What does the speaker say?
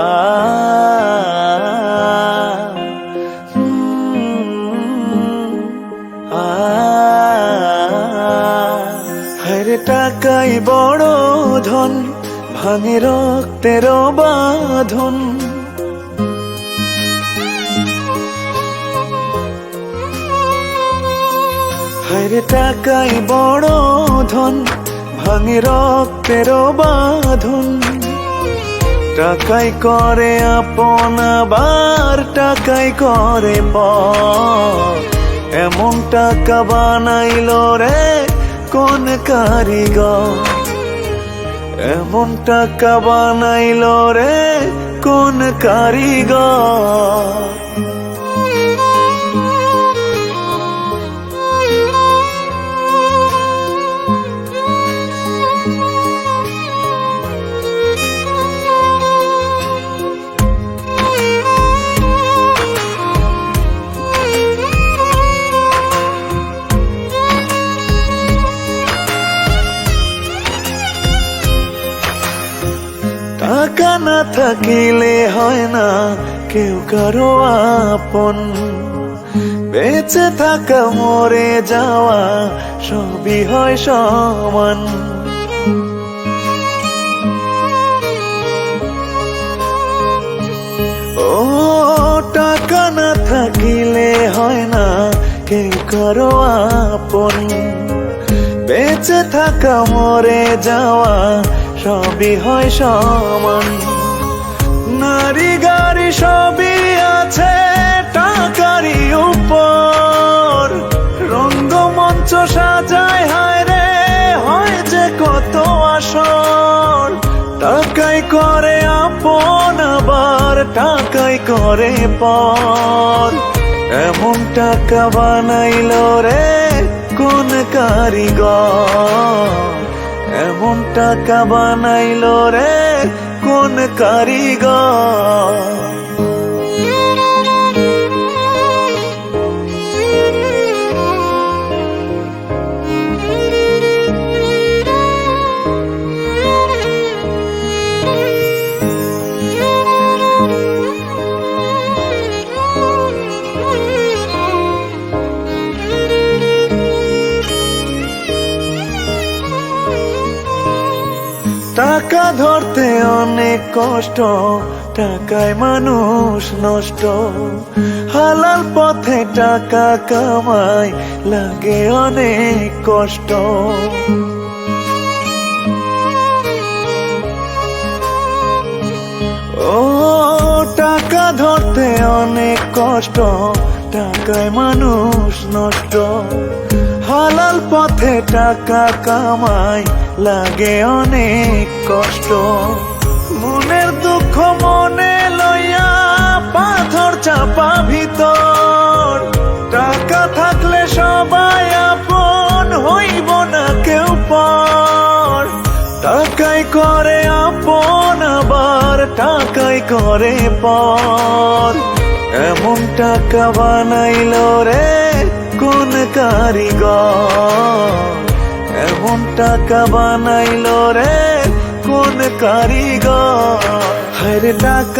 আ হায়রে টাকাই বড় ধন, ভাঙে রক্তের বাঁধন। হায়রে টাকাই বড় ধন, ভাঙে রক্তের বাঁধন। টাকাই করে আপন, আবার টাকাই করে পর। এমন টাকা বানাইলো রে কোন কারিগর, এমন টাকা বানাইলো রে কোন কারিগর। টাকা না থাকিলে হয় না কেউ কারো আপন। বেঁচে থাকা মরে যাওয়া সবই হয় সমান। ও টাকা না থাকিলে হয় না কেউ কারো আপন। বেঁচে থাকা মরে যাওয়া সবই হয় সমান। নারী গাড়ি সবই আছে টাকারই উপর। রঙ্গমঞ্চ সাজায় হায় রে হয় যে কত আসর। টাকাই করে আপন, আবার টাকাই করে পর। এমন টাকা বানাইলো রে কোন কারিগর, এমন টাকা বানাইলো রে কোন কারিগর। টাকা ধরতে অনেক কষ্ট, টাকায় মানুষ নষ্ট। হালাল পথে টাকা কামাই লাগে অনেক কষ্ট। ও টাকা ধরতে অনেক কষ্ট, টাকায় মানুষ নষ্ট। হালাল পথে টাকা কামাই লাগে অনেক কষ্ট। মনের দুঃখ মনে লইয়া পাথর চাপা ভিতর। টাকা থাকলে সবাই আপন, হইব না কেউ পর। টাকাই করে আপন, আবার টাকাই করে পর। এমন টাকা বানাইলো রে কোন কারিগর, এমন টাকা বানাইলো রে কোন কারিগর। হায়রে টাকা